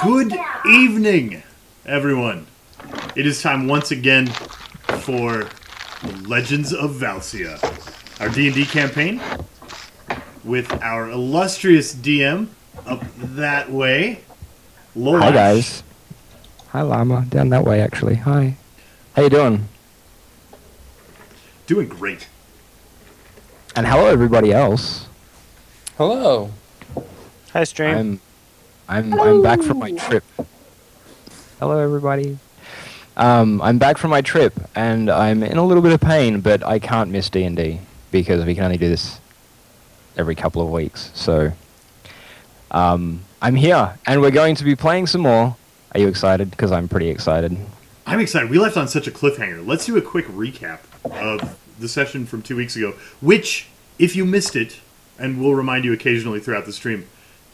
Good evening, everyone. It is time once again for Legends of Valcia, our D&D campaign, with our illustrious DM up that way, Lolash. Hi guys. Hi Llama, down that way actually. Hi. How you doing? Doing great. And hello everybody else. Hello. Hi, stream. I'm back from my trip. Hello everybody. I'm back from my trip and I'm in a little bit of pain, but I can't miss D&D because we can only do this every couple of weeks. So I'm here and we're going to be playing some more. Are you excited? Because I'm pretty excited. I'm excited. We left on such a cliffhanger. Let's do a quick recap of the session from 2 weeks ago, which, if you missed it, and we'll remind you occasionally throughout the stream,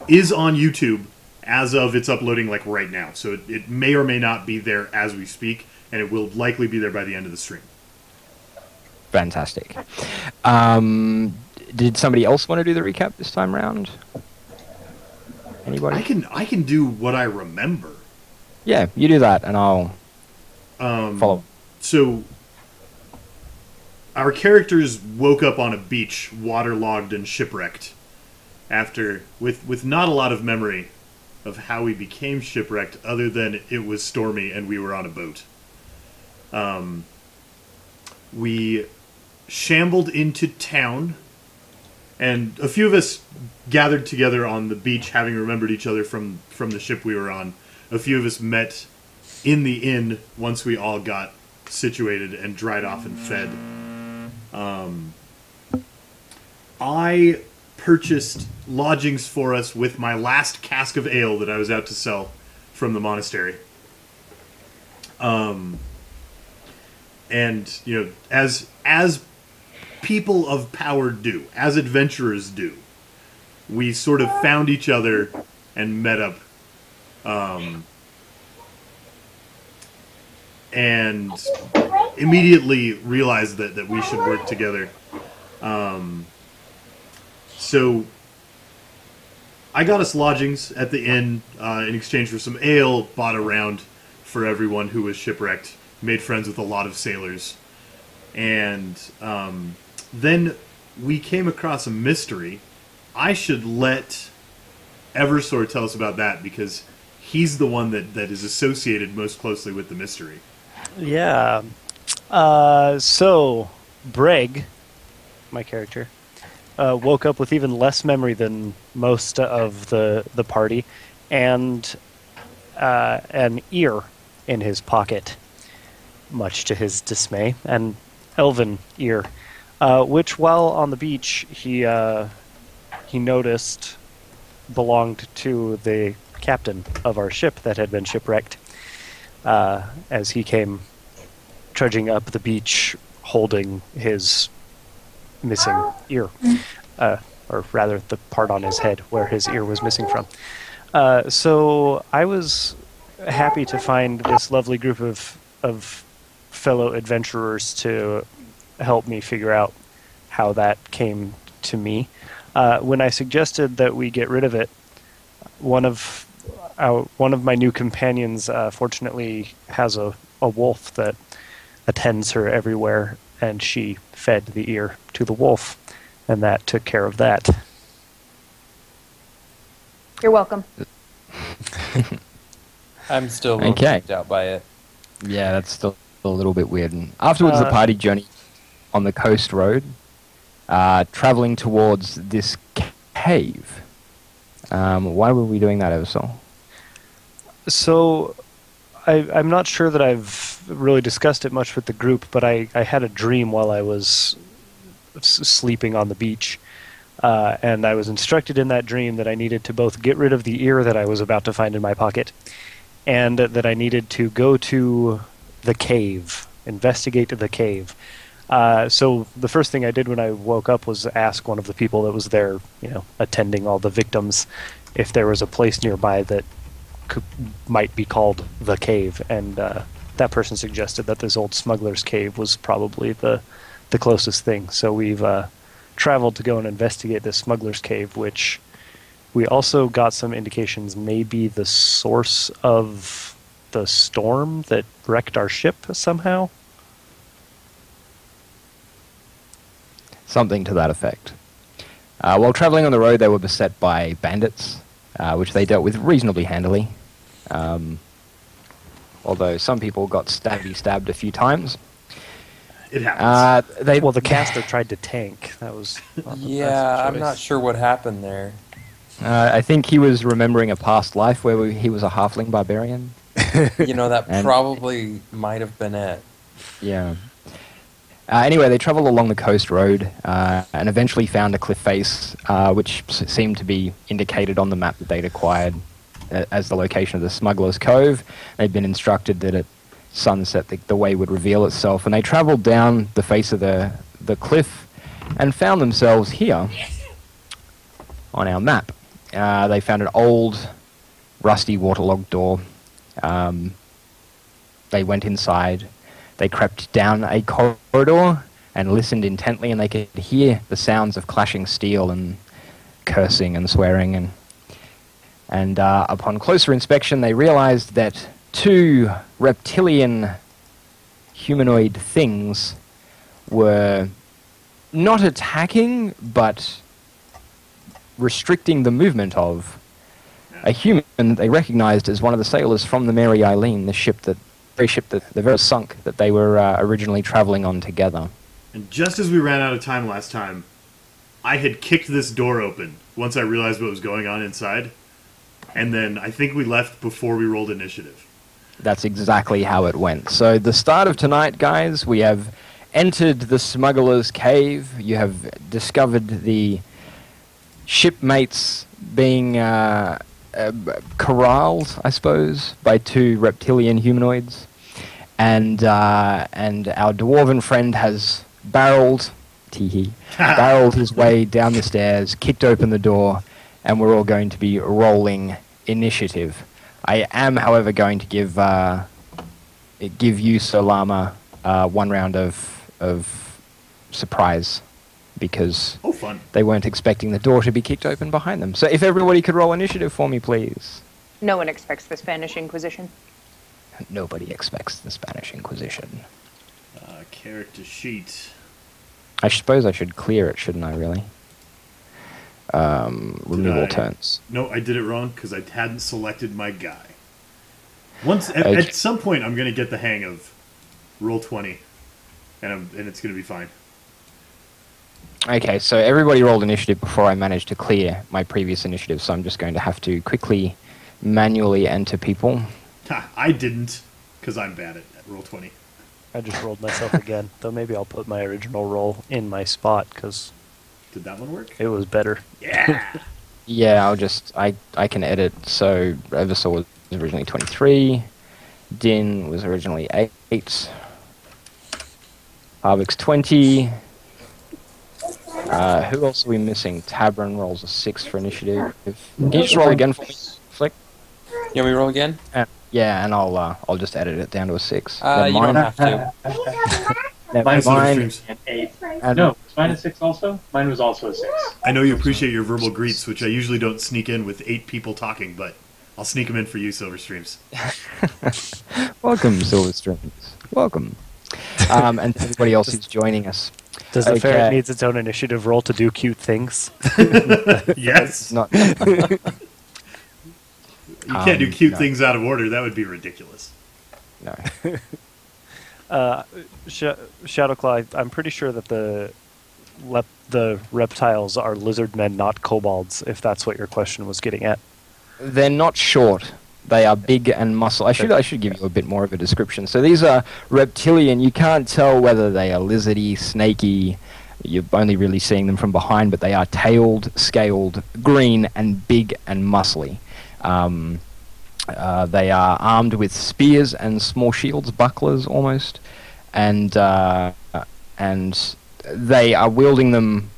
is on YouTube as of its uploading like right now. So it may or may not be there as we speak, and it will likely be there by the end of the stream. Fantastic. Did somebody else want to do the recap this time round? Anybody? I can do what I remember. Yeah, you do that and I'll follow. So our characters woke up on a beach, waterlogged and shipwrecked, after with not a lot of memory of how we became shipwrecked, other than it was stormy and we were on a boat. We shambled into town, and a few of us gathered together on the beach, having remembered each other from the ship we were on. A few of us met in the inn once we all got situated and dried off and fed. I purchased lodgings for us with my last cask of ale that I was out to sell from the monastery. And, you know, as people of power do, as adventurers do, we sort of found each other and met up. And immediately realized that we should work together. So I got us lodgings at the inn in exchange for some ale, bought a round for everyone who was shipwrecked, made friends with a lot of sailors. And then we came across a mystery. I should let Eversor tell us about that, because he's the one that is associated most closely with the mystery. Yeah. So, Breg, my character, woke up with even less memory than most of the party, and an ear in his pocket, much to his dismay, an elven ear, which, while on the beach, he noticed belonged to the captain of our ship that had been shipwrecked, as he came trudging up the beach holding his missing ear, or rather the part on his head where his ear was missing from. So I was happy to find this lovely group of fellow adventurers to help me figure out how that came to me. When I suggested that we get rid of it, one of my new companions fortunately has a wolf that attends her everywhere, and she fed the ear to the wolf, and that took care of that. You're welcome. I'm still a little freaked out by it. Yeah, that's still a little bit weird. And afterwards, the party journey on the coast road, traveling towards this cave. Why were we doing that, Eversol? So, I'm not sure that I've really discussed it much with the group, but I had a dream while I was sleeping on the beach, and I was instructed in that dream that I needed to both get rid of the ear that I was about to find in my pocket, and that I needed to go to the cave, investigate the cave. So the first thing I did when I woke up was ask one of the people that was there, attending all the victims, if there was a place nearby that might be called the cave, and that person suggested that this old smuggler's cave was probably the closest thing. So we've traveled to go and investigate this smuggler's cave, which We also got some indications maybe the source of the storm that wrecked our ship somehow. Something to that effect. While traveling on the road, they were beset by bandits, which they dealt with reasonably handily. Although some people got stabbed a few times. It happens. The caster tried to tank. That was Yeah, I'm not sure what happened there. I think he was remembering a past life where he was a halfling barbarian. That probably might have been it. Yeah. Anyway, they traveled along the coast road and eventually found a cliff face, which seemed to be indicated on the map that they'd acquired as the location of the Smuggler's Cove. They'd been instructed that at sunset the way would reveal itself, and they traveled down the face of the cliff and found themselves here on our map. They found an old, rusty, waterlogged door. They went inside. They crept down a corridor and listened intently, and they could hear the sounds of clashing steel and cursing and swearing. And upon closer inspection, they realized that two reptilian humanoid things were not attacking, but restricting the movement of a human they recognized as one of the sailors from the Mary Eileen, the very ship that the very sunk that they were originally traveling on together. And just as we ran out of time last time, I had kicked this door open once I realized what was going on inside, and then I think we left before we rolled initiative. That's exactly how it went. So the start of tonight, guys, we have entered the Smuggler's Cave. You have discovered the shipmates being corralled, I suppose, by two reptilian humanoids, and our dwarven friend has barreled his way down the stairs, kicked open the door, and we're all going to be rolling initiative. I am, however, going to give you, Solama, one round of surprise, because fun. They weren't expecting the door to be kicked open behind them. So if everybody could roll initiative for me, please. No one expects the Spanish Inquisition. Nobody expects the Spanish Inquisition. Character sheet. I suppose I should clear it, shouldn't I, really? Removal turns. No, I did it wrong because I hadn't selected my guy. At some point, I'm going to get the hang of roll 20, and it's going to be fine. Okay, so everybody rolled initiative before I managed to clear my previous initiative, so I'm just going to have to quickly manually enter people. I didn't, because I'm bad at roll 20. I just rolled myself again, though maybe I'll put my original roll in my spot, because... Did that one work? It was better. Yeah! Yeah, I can edit. So Eversaw was originally 23, Din was originally 8, Harvick's 20. Who else are we missing? Tabron rolls a 6 for initiative. Can you just roll again for me, Flick? Yeah, we roll again? Yeah, and I'll just edit it down to a 6. You don't have to. Mine's mine. An 8. No, was mine a 6 also? Mine was also a 6. I know you appreciate your verbal greets, which I usually don't sneak in with 8 people talking, but I'll sneak them in for you, Silver Streams. Welcome, Silver Streams. Welcome. And everybody else who's joining us. Does the ferret needs its own initiative roll to do cute things? Yes. Not. You can't do cute things out of order. That would be ridiculous. No. Shadowclaw, I'm pretty sure that the reptiles are lizard men, not kobolds, if that's what your question was getting at. They're not short. They are big and muscle. I should give you a bit more of a description. So these are reptilian. You can't tell whether they are lizardy, snaky. You're only really seeing them from behind, but they are tailed, scaled, green, and big and muscly. They are armed with spears and small shields, bucklers almost, and they are wielding them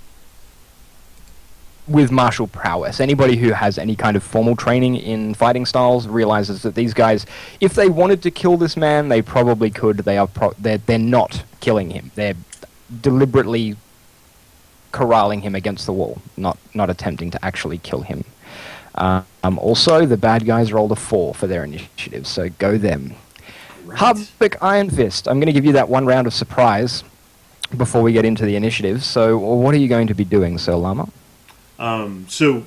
with martial prowess. Anybody who has any kind of formal training in fighting styles realizes that these guys, if they wanted to kill this man, they probably could. They're not killing him. They're deliberately corralling him against the wall, not attempting to actually kill him. Also, the bad guys rolled a 4 for their initiative, so go them. Right. Harbeck Iron Fist, I'm going to give you that one round of surprise before we get into the initiative. So what are you going to be doing, Sir Llama? So,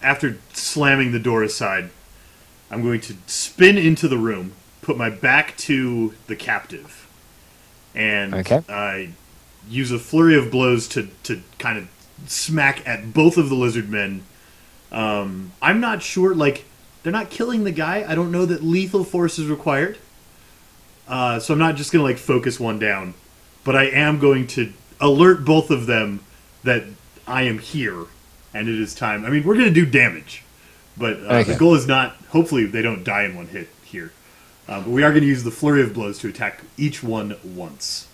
after slamming the door aside, I'm going to spin into the room, put my back to the captive, and use a flurry of blows to kind of smack at both of the lizard men. I'm not sure, like, they're not killing the guy. I don't know that lethal force is required. So I'm not just going to, like, focus one down. But I am going to alert both of them that I am here, and it is time. I mean, we're going to do damage. But the goal is not, hopefully they don't die in one hit here. But we are going to use the flurry of blows to attack each one once.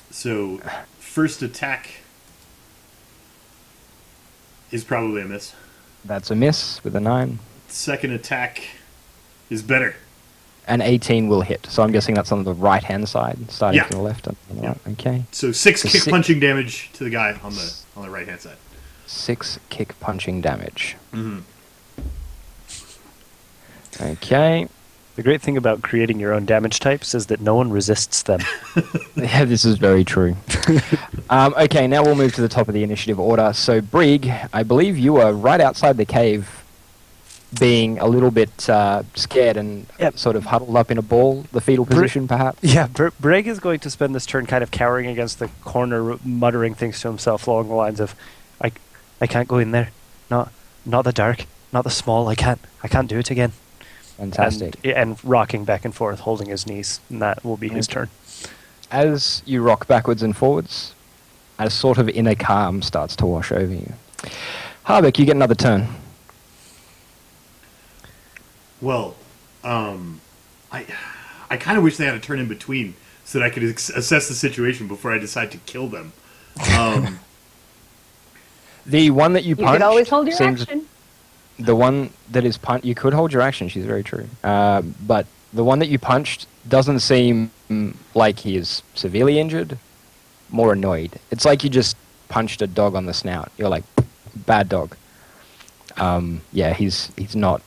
So, first attack is probably a miss. That's a miss with a 9. Second attack is better. An 18 will hit, so I'm guessing that's on the right-hand side, starting from the left. On the right. Okay. So 6 kick punching damage to the guy on the right-hand side. 6 kick punching damage. Mm-hmm. Okay. The great thing about creating your own damage types is that no one resists them. Yeah, this is very true. Okay, now we'll move to the top of the initiative order. So, Brig, I believe you are right outside the cave, being a little bit scared and sort of huddled up in a ball, the fetal position, perhaps? Yeah, Brig is going to spend this turn kind of cowering against the corner, muttering things to himself along the lines of, I can't go in there. Not the dark, not the small, I can't do it again. Fantastic. And rocking back and forth, holding his knees, and that will be his turn. As you rock backwards and forwards, a sort of inner calm starts to wash over you. Harbeck, you get another turn. Well, I kind of wish they had a turn in between so that I could assess the situation before I decide to kill them. The one that you punched... You could always hold your action. The one that is punched... You could hold your action, she's very true. But the one that you punched doesn't seem like he is severely injured, more annoyed. It's like you just punched a dog on the snout. You're like, bad dog. Yeah, he's not...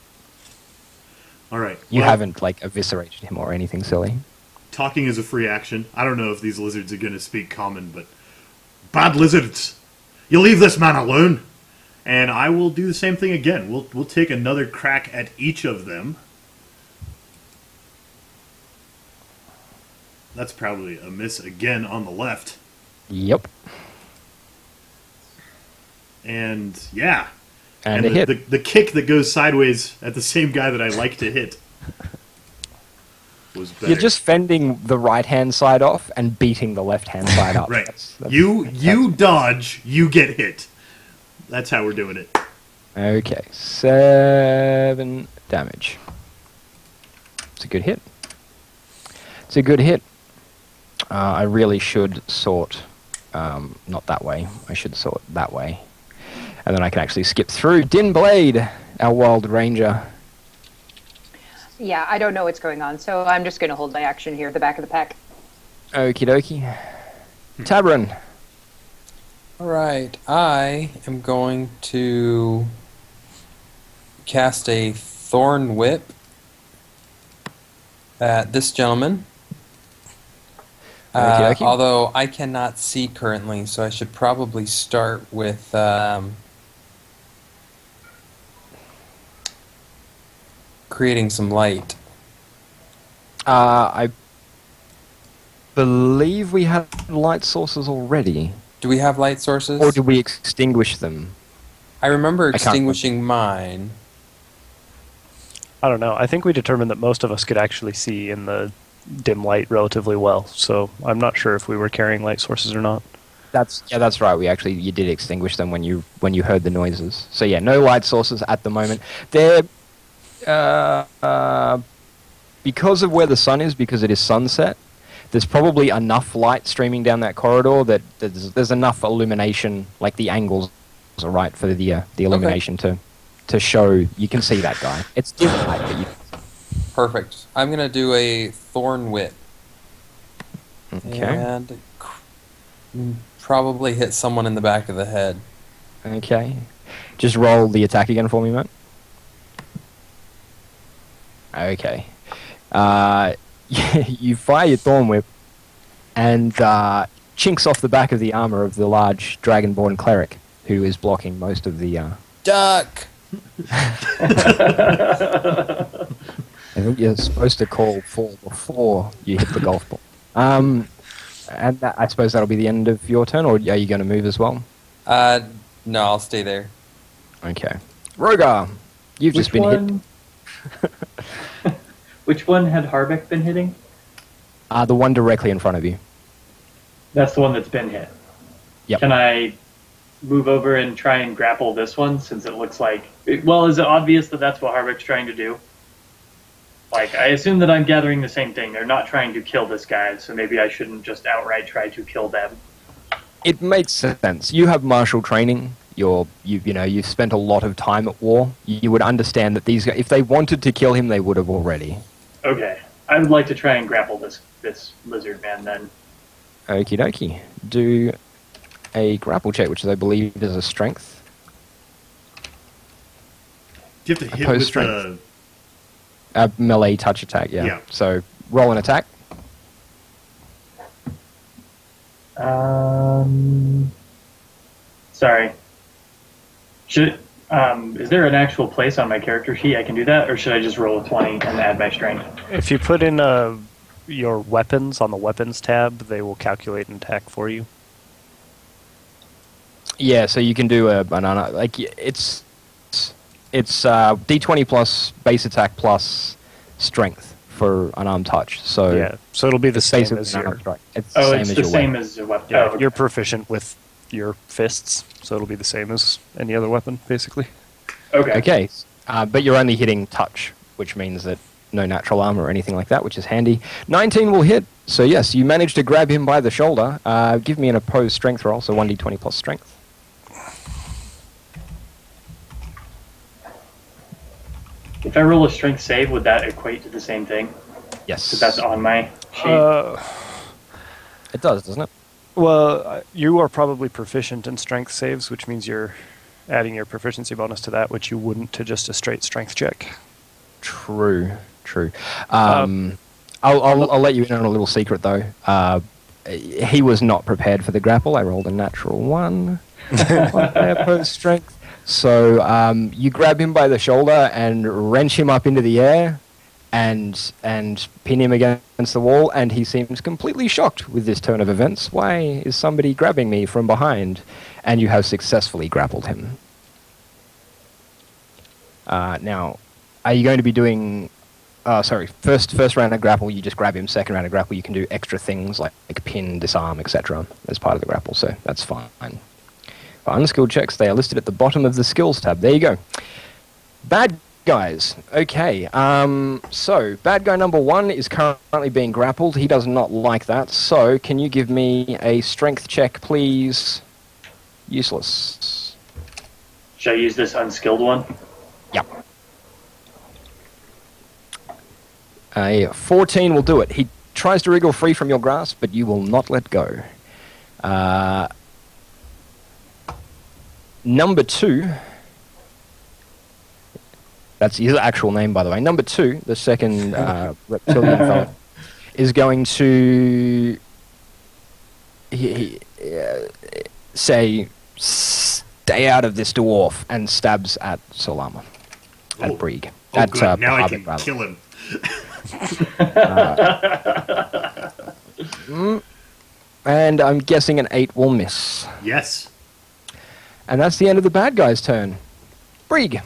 All right. You haven't, like, eviscerated him or anything silly. Talking is a free action. I don't know if these lizards are going to speak common, but... Bad lizards! You leave this man alone! And I will do the same thing again. We'll take another crack at each of them. That's probably a miss again on the left. Yep. And, yeah. And a hit. The kick that goes sideways at the same guy that I like to hit was better. You're just fending the right-hand side off and beating the left-hand side up. Right. You dodge, you get hit. That's how we're doing it. Okay, 7 damage. It's a good hit. It's a good hit. I really should sort... not that way. I should sort that way. And then I can actually skip through. Din Blade, our wild ranger. Yeah, I don't know what's going on, so I'm just going to hold my action here at the back of the pack. Okie dokie. Tabron. Alright, I am going to cast a Thorn Whip at this gentleman. Although I cannot see currently, so I should probably start with creating some light. I believe we have light sources already. Do we have light sources? Or did we extinguish them? I remember extinguishing mine. I don't know. I think we determined that most of us could actually see in the dim light relatively well, so I'm not sure if we were carrying light sources or not. That's right. You did extinguish them when you heard the noises. So yeah, no light sources at the moment. They're because of where the sun is, because it is sunset. There's probably enough light streaming down that corridor that there's enough illumination, like the angles are right for the illumination to show you can see that guy. It's dim light, but you. Perfect. I'm gonna do a Thorn Whip. Okay. And probably hit someone in the back of the head. Okay. Just roll the attack again for me, Matt. Okay. You fire your Thorn Whip, and chinks off the back of the armor of the large dragonborn cleric, who is blocking most of the... Duck! I think you're supposed to call for before you hit the golf ball. And I suppose that'll be the end of your turn, or are you going to move as well? No, I'll stay there. Okay. Rogar, you've just been hit. Which one had Harbeck been hitting? The one directly in front of you. That's the one that's been hit. Yep. Can I move over and try and grapple this one, since it looks like... Well, is it obvious that that's what Harbeck's trying to do? Like, I assume that I'm gathering the same thing. They're not trying to kill this guy, so maybe I shouldn't just outright try to kill them. It makes sense. You have martial training. You've spent a lot of time at war. You would understand that these guys, if they wanted to kill him, they would have already. Okay. I would like to try and grapple this lizard man, then. Okie dokie. Do a grapple check, which I believe is a strength. Do you have to hit Opposed with strength. the... A melee touch attack, yeah. Yeah. So roll an attack. Sorry. Is there an actual place on my character sheet I can do that, or should I just roll a 20 and add my strength? If you put in your weapons on the weapons tab, they will calculate an attack for you. Yeah, so you can do it's D20 plus base attack plus strength for unarmed touch. So Yeah, so it'll be the it's same basically as an your... unarmed strike. It's Oh, the it's same the as your same weapon. as a weapon. Yeah, Oh, okay. you're proficient with your fists, so it'll be the same as any other weapon, basically. Okay. Okay, but you're only hitting touch, which means that no natural armor or anything like that, which is handy. 19 will hit. So yes, you managed to grab him by the shoulder. Give me an opposed strength roll, so 1d20 plus strength. If I roll a strength save, would that equate to the same thing? Yes. Because that's on my sheet. It does, doesn't it? Well, you are probably proficient in strength saves, which means you're adding your proficiency bonus to that, which you wouldn't to just a straight strength check. True. I'll let you in on a little secret, though. He was not prepared for the grapple. I rolled a natural 1 on their opposed strength. So you grab him by the shoulder and wrench him up into the air and pin him against the wall, and he seems completely shocked with this turn of events. Why is somebody grabbing me from behind? And you have successfully grappled him. Now, are you going to be doing... first round of grapple, you just grab him. Second round of grapple, you can do extra things like pin, disarm, etc. as part of the grapple, so that's fine. For unskilled checks, they are listed at the bottom of the skills tab. There you go. Bad guys. Okay, so bad guy number 1 is currently being grappled. He does not like that, so can you give me a strength check, please? Useless. Should I use this unskilled one? Yep. A 14 will do it. He tries to wriggle free from your grasp, but you will not let go. Number 2, that's his actual name, by the way. Number 2, the second reptilian fellow, is going to say, "Stay out of this dwarf," and stabs at Solama. At Brieg. Oh, good. Now I can kill him. And I'm guessing an 8 will miss. Yes. And that's the end of the bad guy's turn. Brieg.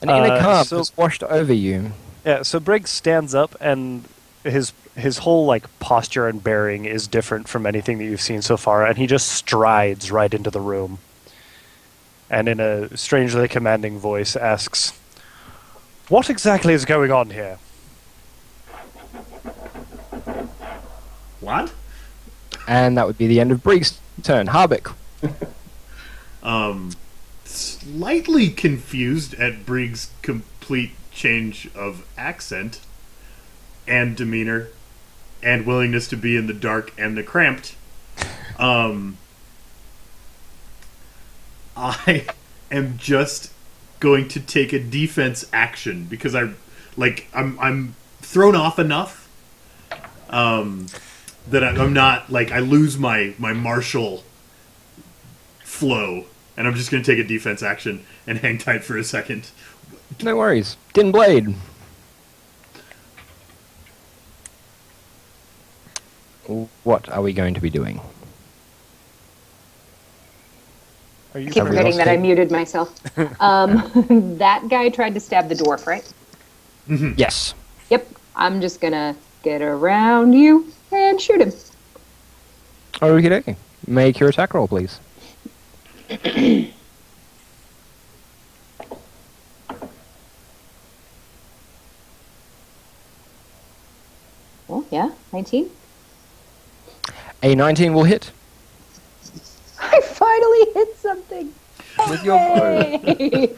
An inner calm has washed over you. Yeah, so Briggs stands up, and his whole posture and bearing is different from anything that you've seen so far, and he just strides right into the room. And in a strangely commanding voice asks, "What exactly is going on here?" What? And that would be the end of Brieg's turn. Harbeck. Slightly confused at Brieg's complete change of accent and demeanor and willingness to be in the dark and the cramped. I am just going to take a defense action because I'm thrown off enough that I'm not like I lose my martial flow, and I'm just going to take a defense action and hang tight for a second. No worries. Din Blade. What are we going to be doing? Are you I keep forgetting that I muted myself. That guy tried to stab the dwarf, right? Yes. Yep. I'm just gonna get around you and shoot him. Okie dokie. Make your attack roll, please. Oh, yeah, 19. A 19 will hit. I finally hit something. With your bow. Yay!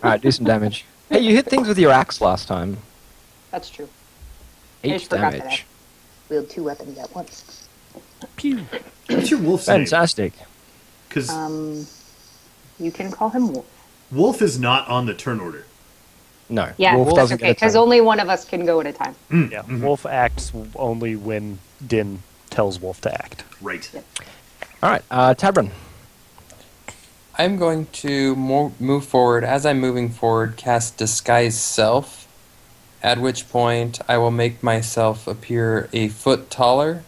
Alright, do some damage. Hey, you hit things with your axe last time. That's true. I just Each forgot that damage. I wield 2 weapons at once. Pew. What's your wolf's name? Fantastic. Because You can call him Wolf. wolf is not on the turn order. No. Yeah, Wolf that's doesn't okay, get a because turn. only one of us can go at a time. Yeah, Wolf acts only when Din tells Wolf to act. Right. Alright, Tabron. I'm going to move forward. As I'm moving forward, cast Disguise Self, at which point I will make myself appear a foot taller,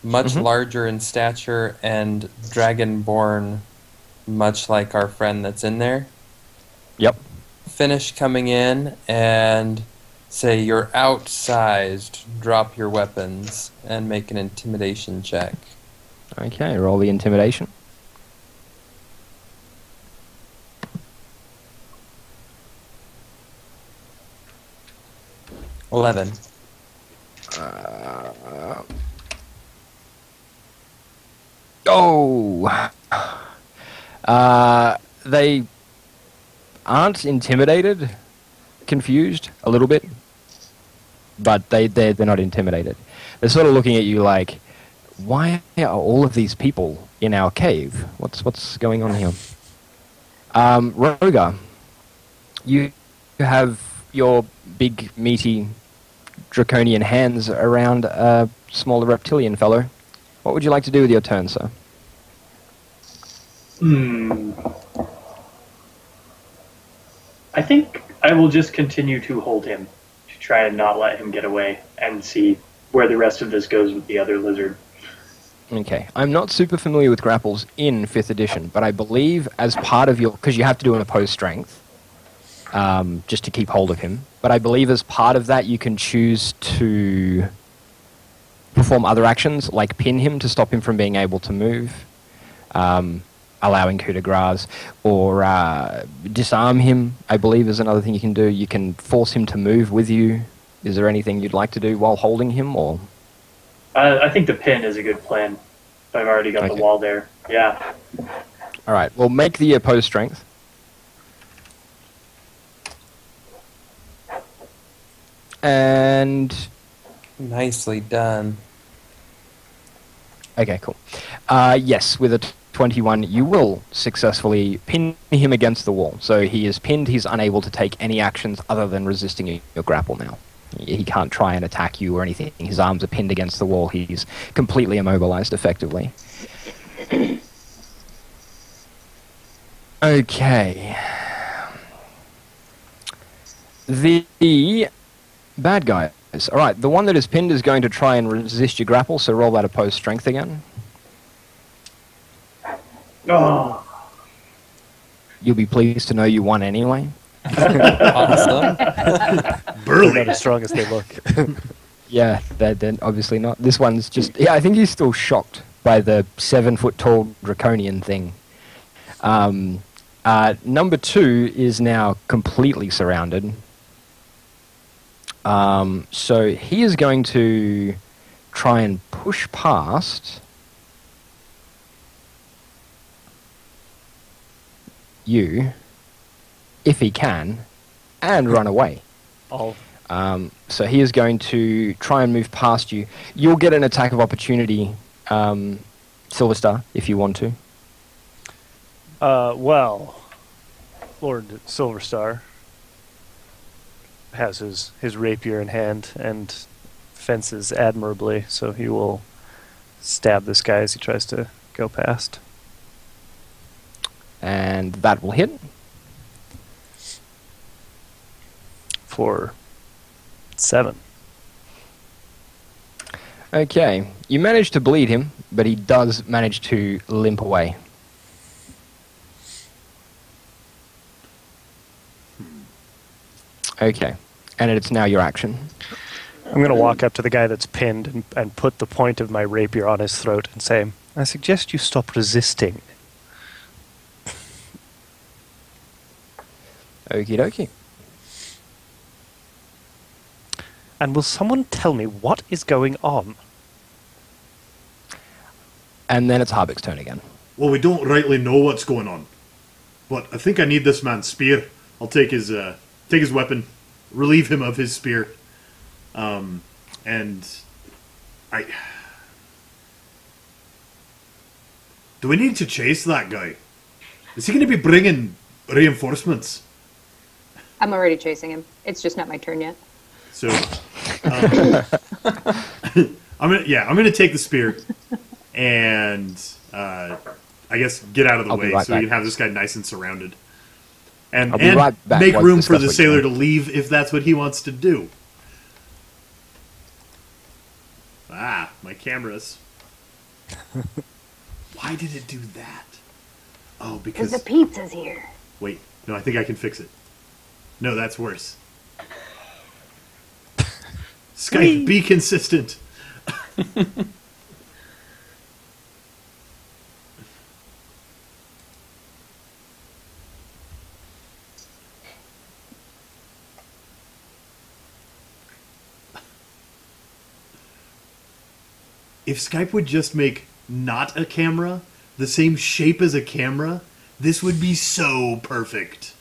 much larger in stature, and dragonborn, much like our friend that's in there. Yep. Finish coming in and say, "You're outsized, drop your weapons," and make an intimidation check. Okay, roll the intimidation. $11. They aren't intimidated, confused a little bit, but they're not intimidated. They're sort of looking at you like, why are all of these people in our cave? What's going on here? Rogar, you have your big, meaty, draconian hands around a smaller reptilian fellow. What would you like to do with your turn, sir? I think I will just continue to hold him to try and not let him get away and see where the rest of this goes with the other lizard. Okay, I'm not super familiar with grapples in 5th edition, but I believe as part of your... because you have to do an opposed strength, just to keep hold of him. But I believe as part of that you can choose to perform other actions, like pin him to stop him from being able to move, allowing coup de grace, or disarm him, I believe is another thing you can do. You can force him to move with you. Is there anything you'd like to do while holding him, or...? I think the pin is a good plan. I've already got the wall there. Yeah. Alright, well make the opposed strength. And... Nicely done. okay, cool. Yes, with a 21, you will successfully pin him against the wall. So he is pinned, he's unable to take any actions other than resisting your grapple now. He can't try and attack you or anything. His arms are pinned against the wall. He's completely immobilized, effectively. Okay. The bad guys. Alright, the one that is pinned is going to try and resist your grapple, so roll that opposed strength again. Oh. You'll be pleased to know you won anyway. Awesome. They're not as strong as they look. Yeah, they're obviously not. This one's just... yeah, I think he's still shocked by the 7-foot-tall draconian thing. Number 2 is now completely surrounded. So he is going to try and push past you, if he can, and run away. All So he is going to try and move past you. You'll get an attack of opportunity, Silverstar, if you want to. Well, Lord Silverstar has his rapier in hand and fences admirably, so he will stab this guy as he tries to go past. And that will hit. For 7. Okay, you manage to bleed him, but he does manage to limp away. Okay, and it's now your action. I'm going to walk up to the guy that's pinned and put the point of my rapier on his throat and say, I suggest you stop resisting. Okie dokie. And will someone tell me what is going on? And then it's Harbeck's turn again. Well, we don't rightly know what's going on, but I think I need this man's spear. I'll take his weapon, relieve him of his spear, and I. Do we need to chase that guy? Is he going to be bringing reinforcements? I'm already chasing him. It's just not my turn yet. So, I'm gonna take the spear and I guess get out of the I'll be way right so we back. can have this guy nice and surrounded, and I'll be right back make while room you for the discuss what you're sailor to doing. leave if that's what he wants to do. My cameras. Why did it do that? Oh, Because because the pizza's here. wait, no, I think I can fix it. No, that's worse. Skype, be consistent. If Skype would just make not a camera the same shape as a camera, this would be so perfect.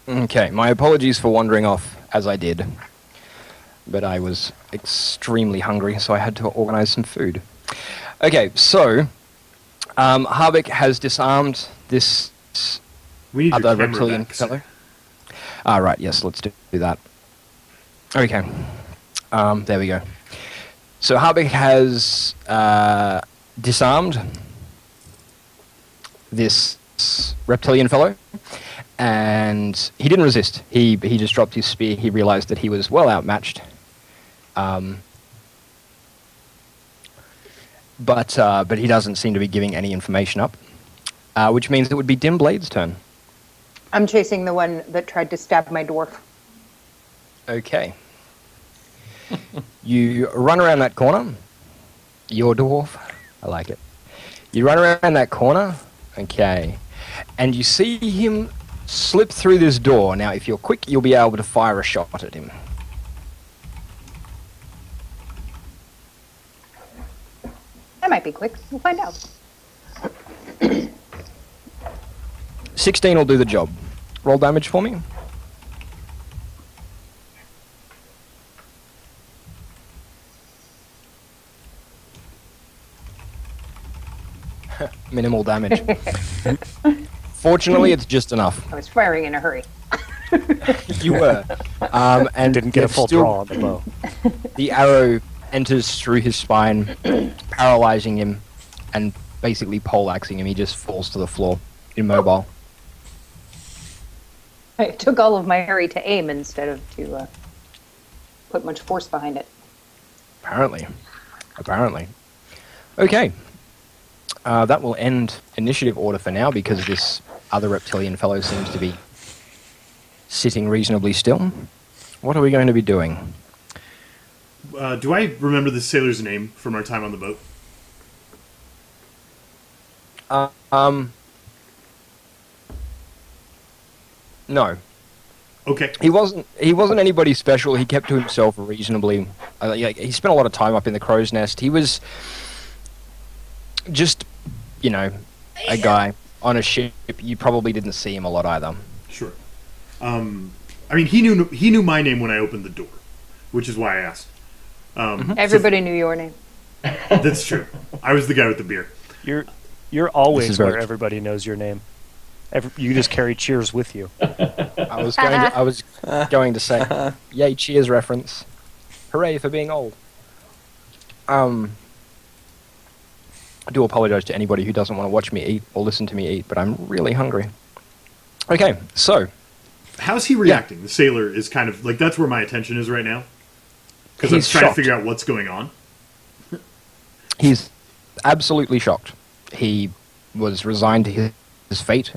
Okay, my apologies for wandering off as I did. But I was extremely hungry, so I had to organize some food. Okay, so Harbeck has disarmed this We need your other camera reptilian back. fellow. Ah, right, yes, let's do that. Okay, there we go. So Harbeck has disarmed this reptilian fellow, and he didn't resist. He just dropped his spear. He realized that he was well outmatched. But he doesn't seem to be giving any information up, which means it would be Dim Blade's turn. I'm chasing the one that tried to stab my dwarf. Okay. You run around that corner. Your dwarf. I like it. You run around that corner. Okay. And you see him slip through this door. Now, if you're quick, you'll be able to fire a shot at him. I might be quick. We'll find out. 16 will do the job. Roll damage for me. Minimal damage. Fortunately, it's just enough. I was firing in a hurry. You were. And Didn't get a yet full still, draw on the bow. The arrow enters through his spine, paralyzing him, and basically poleaxing him. He just falls to the floor, immobile. I took all of my hurry to aim instead of to put much force behind it. Apparently. Okay. That will end initiative order for now because this other reptilian fellow seems to be sitting reasonably still. What are we going to be doing? Do I remember the sailor's name from our time on the boat? No. Okay. He wasn't anybody special. He kept to himself reasonably. He spent a lot of time up in the crow's nest. He was just, a guy on a ship, you probably didn't see him a lot either. Sure. I mean, he knew my name when I opened the door, which is why I asked. Everybody knew your name. That's true. I was the guy with the beer. You're always is where very- everybody knows your name. You just carry cheers with you. I was going to say, yay, cheers reference. Hooray for being old. I do apologize to anybody who doesn't want to watch me eat or listen to me eat, but I'm really hungry. Okay, so How's he reacting? The sailor is kind of like, that's where my attention is right now. Because I'm He's trying shocked. to figure out what's going on. he's absolutely shocked. He was resigned to his fate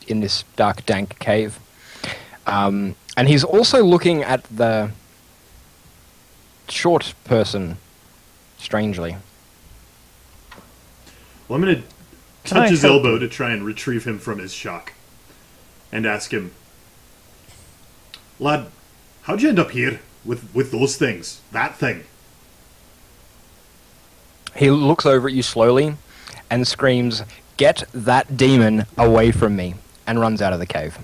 in this dark, dank cave. And he's also looking at the short person, strangely. Well, I'm going to Can I touch his help elbow to try and retrieve him from his shock. And ask him, lad, how'd you end up here with those things? That thing? He looks over at you slowly and screams, "Get that demon away from me," and runs out of the cave.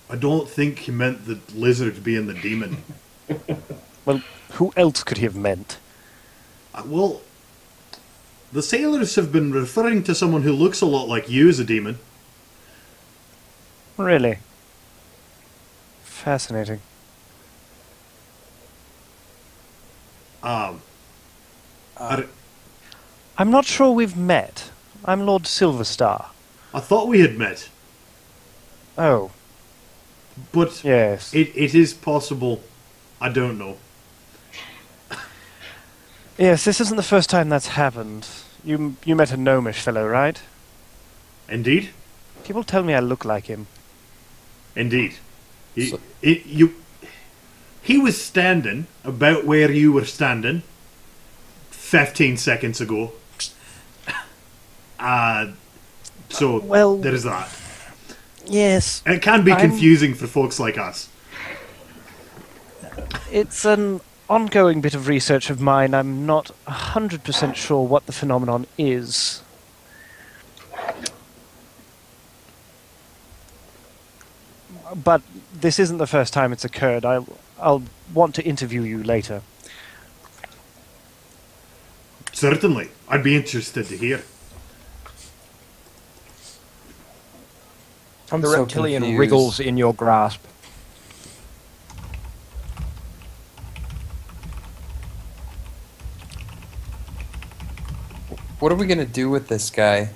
I don't think he meant the lizard being the demon. Well, who else could he have meant? Well, the sailors have been referring to someone who looks a lot like you as a demon. Really? Fascinating. I I'm not sure we've met. I'm Lord Silverstar. thought we had met, Oh, but yes. it is possible. I don't know. Yes, this isn't the first time that's happened. You met a gnomish fellow, right? Indeed, People tell me I look like him. indeed. He, So- he was standing about where you were standing 15 seconds ago. So Well- there is that. Yes. It can be I'm- confusing for folks like us. It's an ongoing bit of research of mine. I'm not 100% sure what the phenomenon is. But this isn't the first time it's occurred. I'll want to interview you later. Certainly, I'd be interested to hear. The So reptilian confused. wriggles in your grasp. What are we gonna do with this guy?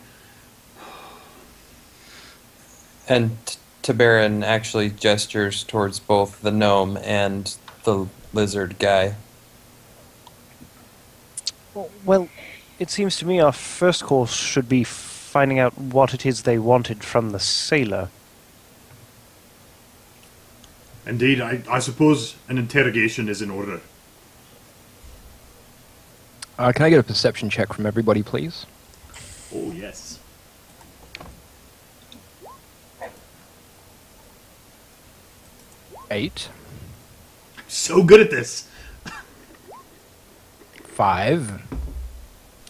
And Tabarin actually gestures towards both the gnome and the lizard guy. Well, it seems to me our first course should be finding out what it is they wanted from the sailor. Indeed, I suppose an interrogation is in order. Can I get a perception check from everybody, please? Oh, yes. Eight, So good at this. 5,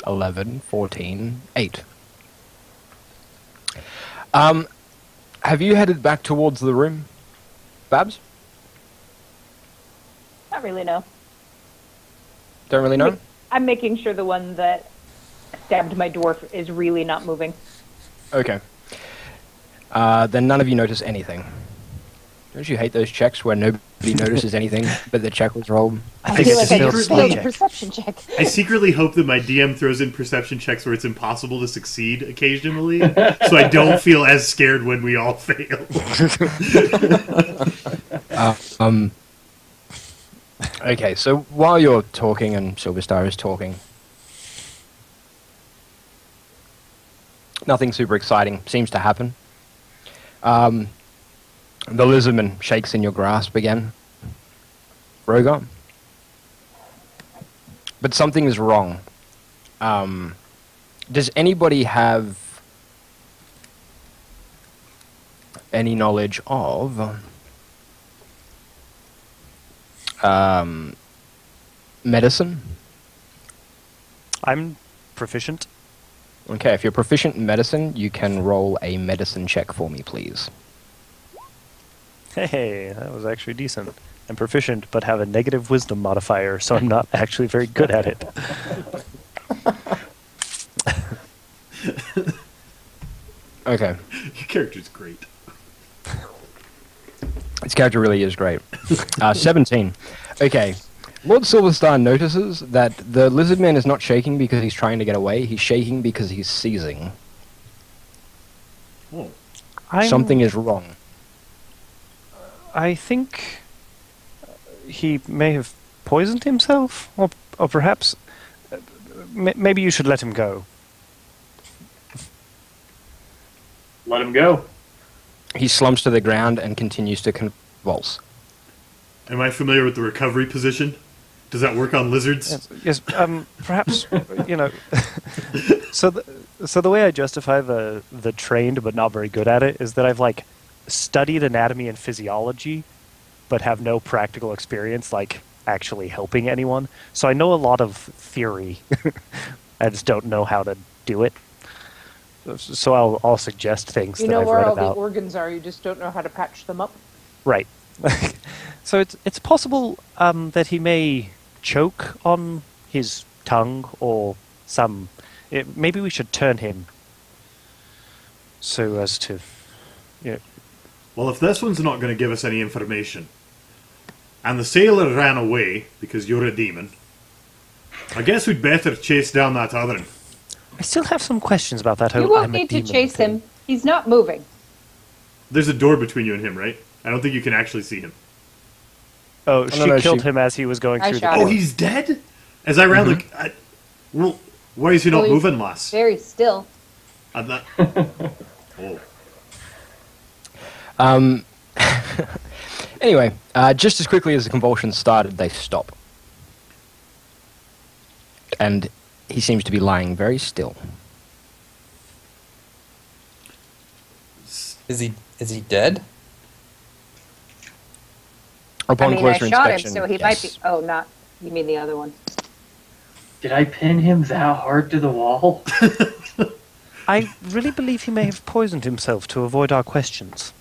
11, 14, 8. Have you headed back towards the room, Babs? Not really, no. Don't really know? I'm making sure the one that stabbed my dwarf is really not moving. Okay. Then none of you notice anything. Don't you hate those checks where nobody notices anything, but the check was rolled? I feel like I secretly- just failed a perception check. I secretly hope that my DM throws in perception checks where it's impossible to succeed occasionally, so I don't feel as scared when we all fail. Okay, so while you're talking and Silverstar is talking, nothing super exciting seems to happen. The lizardman shakes in your grasp again. Rogar. But something is wrong. Does anybody have any knowledge of medicine? I'm proficient. Okay, if you're proficient in medicine, you can roll a medicine check for me, please. Hey, that was actually decent. I'm proficient, but have a negative wisdom modifier, so I'm not actually very good at it. Okay. Your character's great. This character really is great. 17. Okay. Lord Silverstar notices that the lizard man is not shaking because he's trying to get away. He's shaking because he's seizing. Oh. Something is wrong. I think he may have poisoned himself, or perhaps maybe you should let him go. Let him go. He slumps to the ground and continues to convulse. Am I familiar with the recovery position? Does that work on lizards? Yes, perhaps, you know... So the way I justify the trained but not very good at it is that I've, like, studied anatomy and physiology, but have no practical experience, like, actually helping anyone. So I know a lot of theory. I just don't know how to do it. So I'll suggest things You that know I've where read all about. the organs are, you just don't know how to patch them up. Right. So it's possible that he may choke on his tongue or some... maybe we should turn him so as to... You know, Well, if this one's not going to give us any information, and the sailor ran away because you're a demon, I guess we'd better chase down that other one. I still have some questions about that whole You won't I'm a need to demon chase thing. him. He's not moving. There's a door between you and him, right? I don't think you can actually see him. Oh, no, she killed she- him as he was going I through the shot Oh, him. door. he's dead? As I ran, well, why is he not Well, he's moving, lass? Very still. That... Oh. Anyway, just as quickly as the convulsions started, they stop. And he seems to be lying very still. Is he dead? Upon I closer shot him, inspection, so he yes. might be... Oh, not... You mean the other one. Did I pin him that hard to the wall? I really believe he may have poisoned himself to avoid our questions.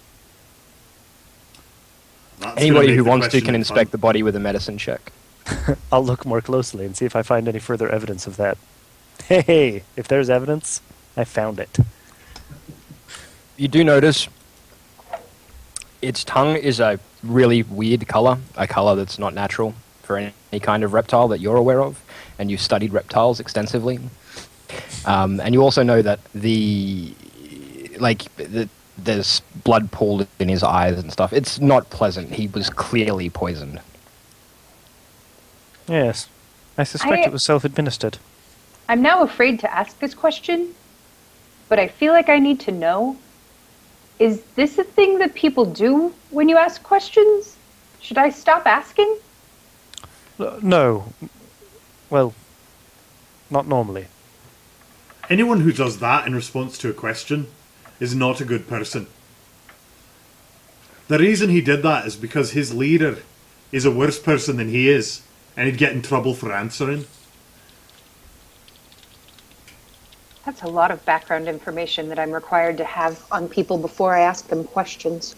That's gonna Anybody make who the wants to question can inspect fun. the body with a medicine check. I'll look more closely and see if I find any further evidence of that. Hey, if there's evidence, I found it. You do notice its tongue is a really weird color, a color that's not natural for any kind of reptile that you're aware of, and you've studied reptiles extensively. And you also know that there's blood pooled in his eyes and stuff. It's not pleasant. He was clearly poisoned. Yes. I suspect I- it was self-administered. I'm now afraid to ask this question, but I feel like I need to know. Is this a thing that people do when you ask questions? Should I stop asking? No. Well, not normally. Anyone who does that in response to a question is not a good person. The reason he did that is because his leader is a worse person than he is, and he'd get in trouble for answering. That's a lot of background information that I'm required to have on people before I ask them questions.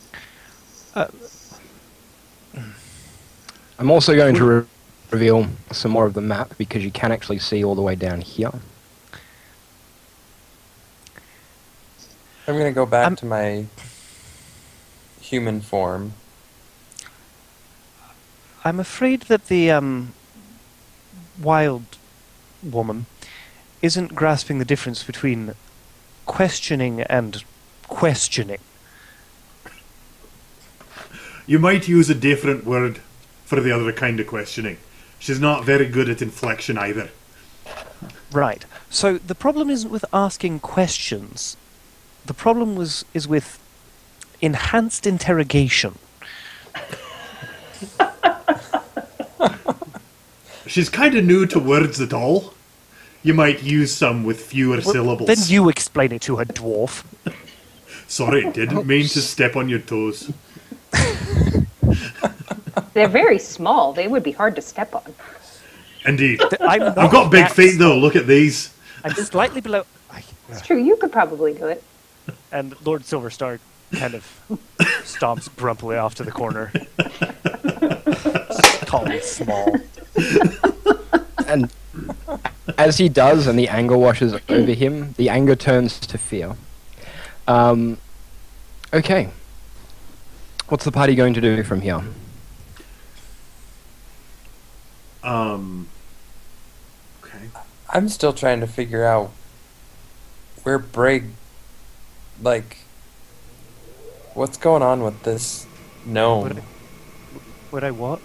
I'm also going to reveal some more of the map because you can actually see all the way down here. I'm gonna go back to my human form. I'm afraid that the wild woman isn't grasping the difference between questioning and questioning. You might use a different word for the other kind of questioning. She's not very good at inflection either. Right. So the problem isn't with asking questions. The problem is with enhanced interrogation. She's kind of new to words at all. You might use some with fewer syllables. Then you explain it to her, dwarf. Sorry, didn't mean to step on your toes. They're very small. They would be hard to step on. Indeed. I'm not I've got big that feet though, look at these. I'm slightly below. It's true, you could probably do it. And Lord Silverstar kind of stomps grumpily off to the corner. Tall and small. And as he does, and the anger washes over him, the anger turns to fear. Okay. What's the party going to do from here? Okay. I'm still trying to figure out where Brig, like, what's going on with this gnome? Would I what?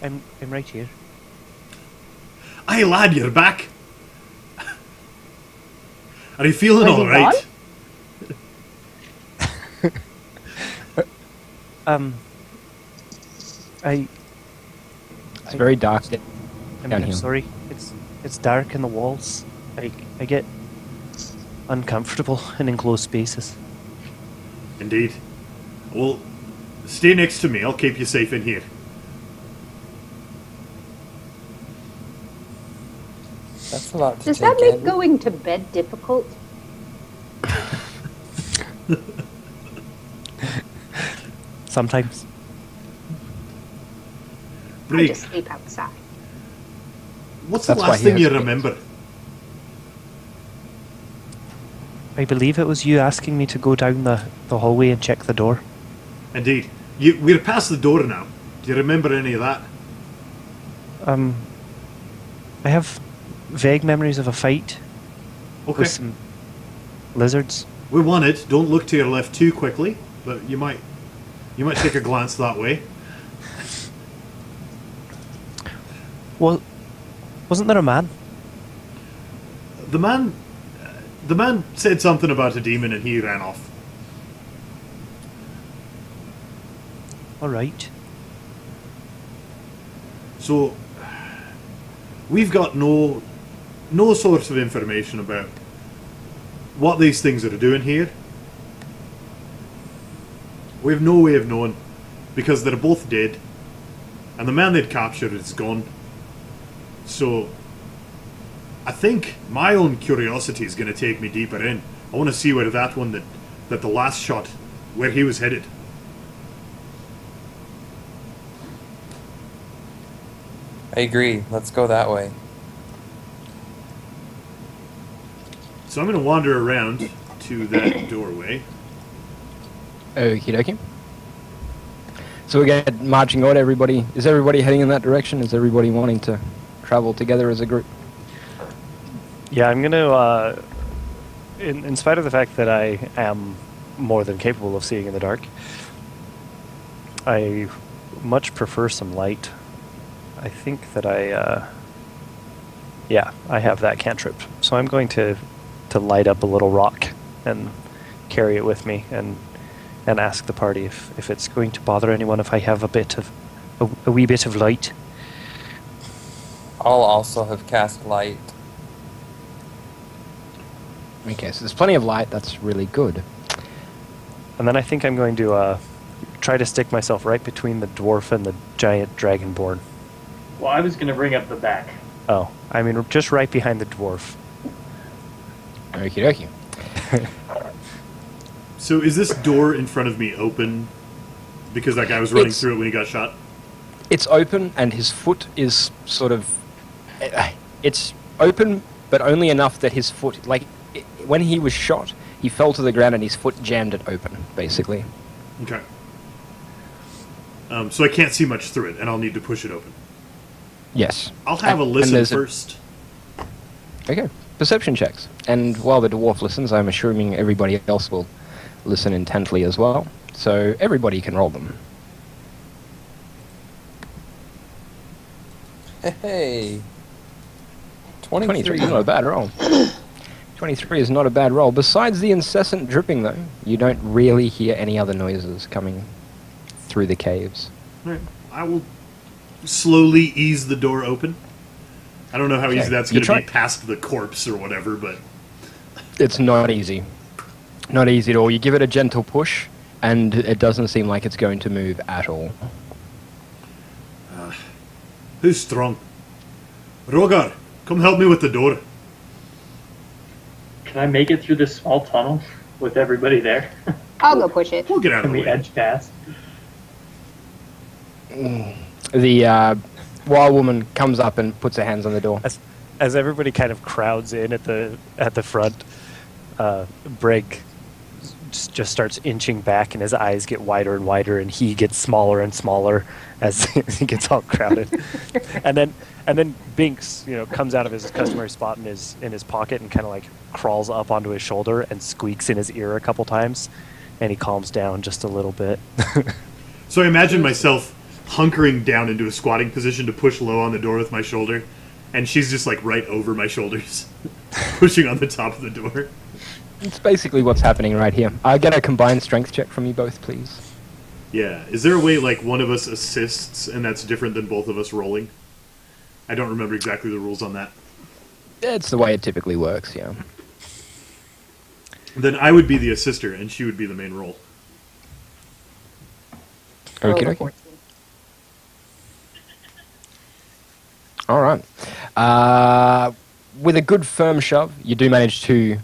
I'm right here. Aye, lad, you're back. Are you feeling Was he all right? It's very dark I'm down here. sorry. It's dark in the walls. I get uncomfortable in enclosed spaces. Indeed. Well, stay next to me. I'll keep you safe in here. That's a lot to Does take that make in. going to bed difficult? Sometimes. I Brig, just sleep outside. what's the That's why last he thing has you kids. remember? I believe it was you asking me to go down the hallway and check the door. Indeed. We're past the door now. Do you remember any of that? I have vague memories of a fight Okay. with some lizards. We won it. Don't look to your left too quickly, but you might take a glance that way. Well, wasn't there a man? The man said something about a demon and he ran off. All right. So we've got no source of information about what these things are doing here. We have no way of knowing because they're both dead and the man they'd captured is gone. So I think my own curiosity is going to take me deeper in. I want to see where that one that the last shot, where he was headed. I agree. Let's go that way. So I'm going to wander around to that doorway. Okie dokie. So we get marching on, everybody. Is everybody heading in that direction? Is everybody wanting to travel together as a group? Yeah, I'm going to, in spite of the fact that I am more than capable of seeing in the dark, I much prefer some light. I think that I have that cantrip. So I'm going to light up a little rock and carry it with me and ask the party if it's going to bother anyone if I have a wee bit of light. I'll also have cast light. Okay, so there's plenty of light. That's really good. And then I think I'm going to try to stick myself right between the dwarf and the giant dragonborn. Well, I was going to bring up the back. Oh, I mean, just right behind the dwarf. Okie dokie. So is this door in front of me open? Because that guy was running It's- through it when he got shot? It's open, and his foot is sort of... It's open, but only enough that his foot... Like, when he was shot, he fell to the ground and his foot jammed it open, basically. Okay. So I can't see much through it, and I'll need to push it open. Yes. I'll have a And listen there's first. Okay. Perception checks. And while the dwarf listens, I'm assuming everybody else will listen intently as well. So everybody can roll them. Hey. 23 is not a bad roll. 23 is not a bad roll. Besides the incessant dripping, though, you don't really hear any other noises coming through the caves. Right. I will slowly ease the door open. I don't know how Okay. easy that's You going to try- be past the corpse or whatever, but... It's not easy. Not easy at all. You give it a gentle push, and it doesn't seem like it's going to move at all. Who's strong? Rogar, come help me with the door. Can I make it through this small tunnel with everybody there? I'll go push it. We'll get out of Can the we way. edge past? The wild woman comes up and puts her hands on the door. As everybody kind of crowds in at the front, Brig just starts inching back, and his eyes get wider and wider, and he gets smaller and smaller as he gets all crowded. and then Binks, comes out of his customary spot in his pocket and kind of like crawls up onto his shoulder and squeaks in his ear a couple times, and he calms down just a little bit. So I imagine myself hunkering down into a squatting position to push low on the door with my shoulder, and she's just like right over my shoulders, pushing on the top of the door. It's basically what's happening right here. I get a combined strength check from you both, please. Yeah. Is there a way like one of us assists and that's different than both of us rolling? I don't remember exactly the rules on that. It's the way it typically works, yeah. Then I would be the assister and she would be the main role. Roll Okay, a okay. 14. All right. With a good firm shove, you do manage to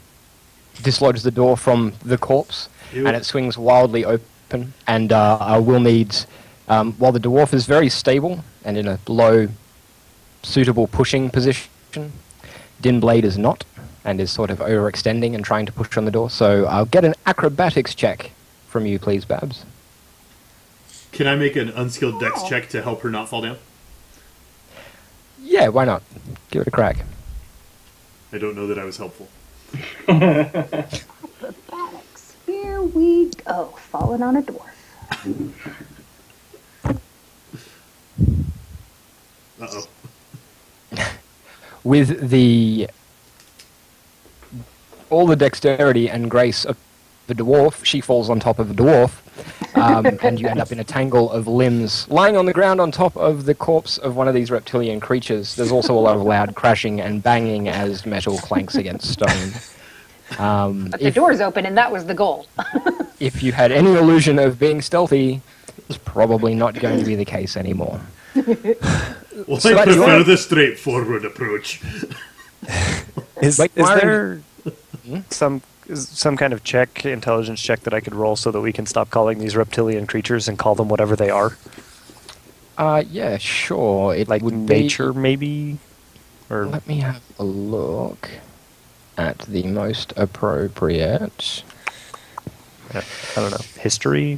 dislodge the door from the corpse, Ew. and it swings wildly open. And I will need, while the dwarf is very stable and in a low, suitable pushing position, Dinblade is not, and is sort of overextending and trying to push on the door. So I'll get an acrobatics check from you, please, Babs. Can I make an unskilled dex check to help her not fall down? Yeah, why not? Give it a crack. I don't know that I was helpful. Acrobatics. Here we go. Falling on a dwarf. Uh-oh. With all the dexterity and grace of the dwarf, she falls on top of the dwarf, and you end up in a tangle of limbs lying on the ground on top of the corpse of one of these reptilian creatures. There's also a lot of loud crashing and banging as metal clanks against stone. But the door's open, and that was the goal. If you had any illusion of being stealthy, it's probably not going to be the case anymore. Well, So I that's prefer right. the straightforward approach. Is Wait, Myron. there some kind of intelligence check that I could roll so that we can stop calling these reptilian creatures and call them whatever they are? Yeah, sure. It Like would nature, maybe? Or Let me have a look at the most appropriate. I don't know, history?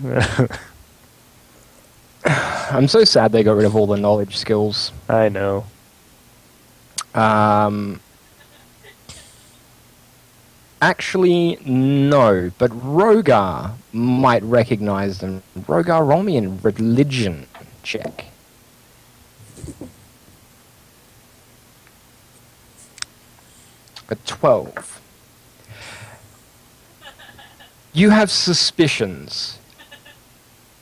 I'm so sad they got rid of all the knowledge skills. I know. Actually, no, but Rogar might recognize them. Rogar, roll me a religion check. A 12. You have suspicions.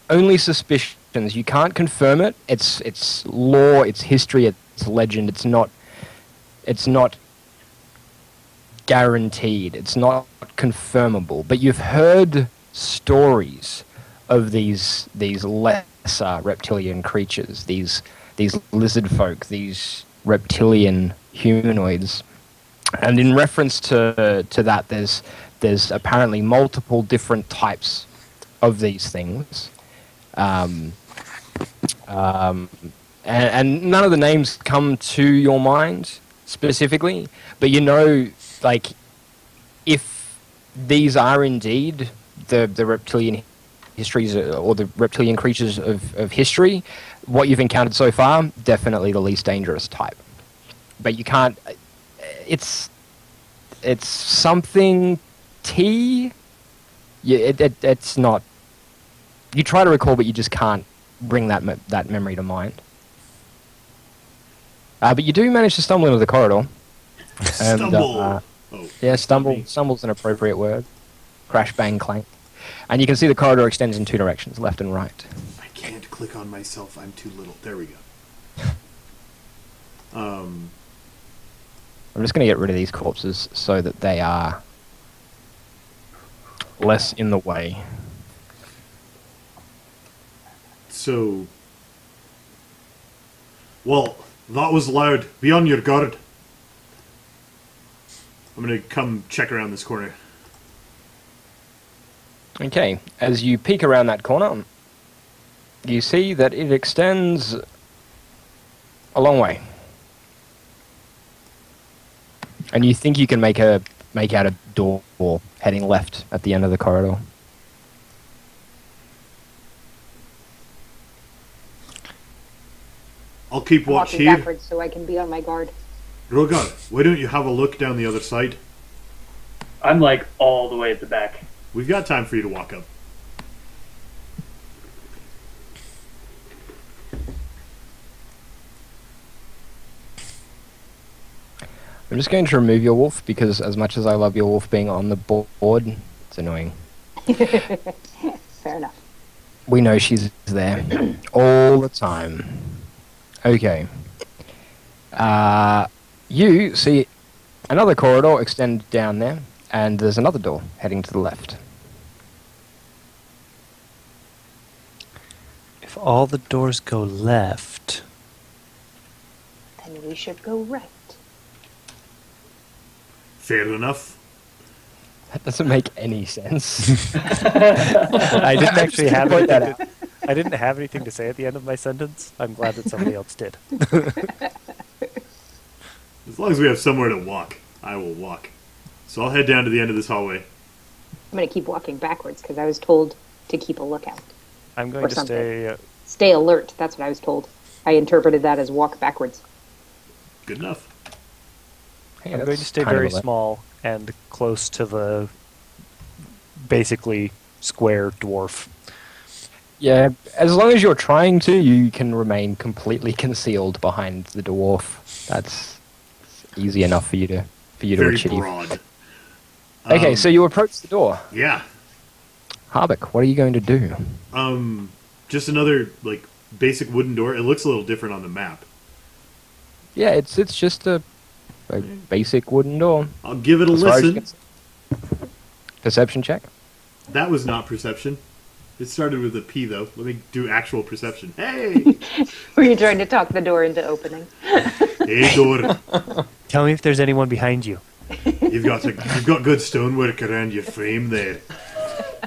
Only suspicions. You can't confirm it. It's lore, it's history, it's legend. It's not guaranteed. It's not confirmable. But you've heard stories of these lesser reptilian creatures, these lizard folk, these reptilian humanoids. And in reference to that, there's apparently multiple different types of these things. And none of the names come to your mind specifically, but like, if these are indeed the reptilian histories or the reptilian creatures of history, what you've encountered so far, definitely the least dangerous type. But you can't... It's something T. Yeah, it's not. You try to recall, but you just can't bring that memory to mind. But you do manage to stumble into the corridor. And, Stumble. yeah, stumble's an appropriate word. Crash, bang, clank. And you can see the corridor extends in two directions, left and right. I can't click on myself. I'm too little. There we go. I'm just going to get rid of these corpses so that they are less in the way. So, well, that was loud. Be on your guard. I'm gonna come check around this corner. Okay, as you peek around that corner, you see that it extends a long way. And you think you can make out a door heading left at the end of the corridor. I'll keep I'm watch walking here. backwards so I can be on my guard. Rogar, why don't you have a look down the other side? I'm like all the way at the back. We've got time for you to walk up. I'm just going to remove your wolf because as much as I love your wolf being on the board, it's annoying. Fair enough. We know she's there all the time. Okay. You see another corridor extend down there, and there's another door heading to the left. If all the doors go left, Then we should go right. Fair enough. That doesn't make any sense. I didn't actually have point that anything. I didn't have anything to say at the end of my sentence. I'm glad that somebody else did. As long as we have somewhere to walk, I will walk. So I'll head down to the end of this hallway. I'm going to keep walking backwards because I was told to keep a lookout. I'm going Or to something. stay. Stay alert. That's what I was told. I interpreted that as walk backwards. Good enough. Hey, I'm that's going to stay kind of very a le- small and close to the basically square dwarf. Yeah, as long as you're trying to, you can remain completely concealed behind the dwarf. That's easy enough for you to Very achieve. broad. Okay, so you approach the door. Yeah. Harbeck, what are you going to do? Just another, like, basic wooden door. It looks a little different on the map. Yeah, it's just a basic wooden door. I'll give it a As far as you listen. can see. Perception check. That was not perception. It started with a P, though. Let me do actual perception. Hey! Were you trying to talk the door into opening? Hey, door. Tell me if there's anyone behind you. You've got good stonework around your frame there.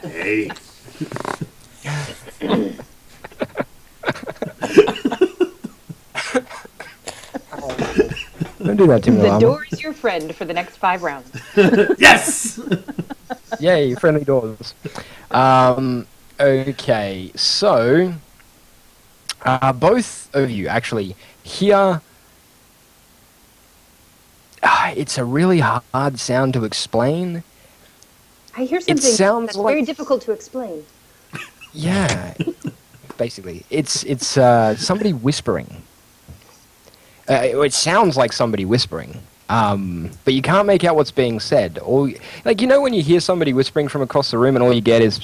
Hey. Don't do that to me, The Llama. door is your friend for the next 5 rounds. Yes! Yay, friendly doors. Okay, so both of you actually hear. It's a really hard sound to explain. I hear something sounds that's like- very difficult to explain. Yeah, basically, it's somebody whispering. It sounds like somebody whispering, but you can't make out what's being said. Or, like, you know when you hear somebody whispering from across the room and all you get is...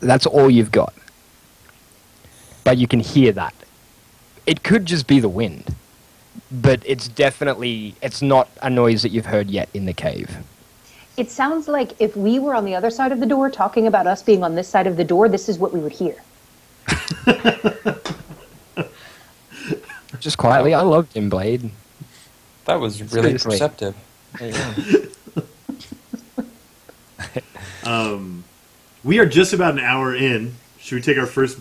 That's all you've got. But you can hear that. It could just be the wind, but it's not a noise that you've heard yet in the cave. It sounds like if we were on the other side of the door talking about us being on this side of the door, this is what we would hear. Just quietly, I loved him, Blade. That was really Seriously. perceptive. We are just about an hour in. Should we take our first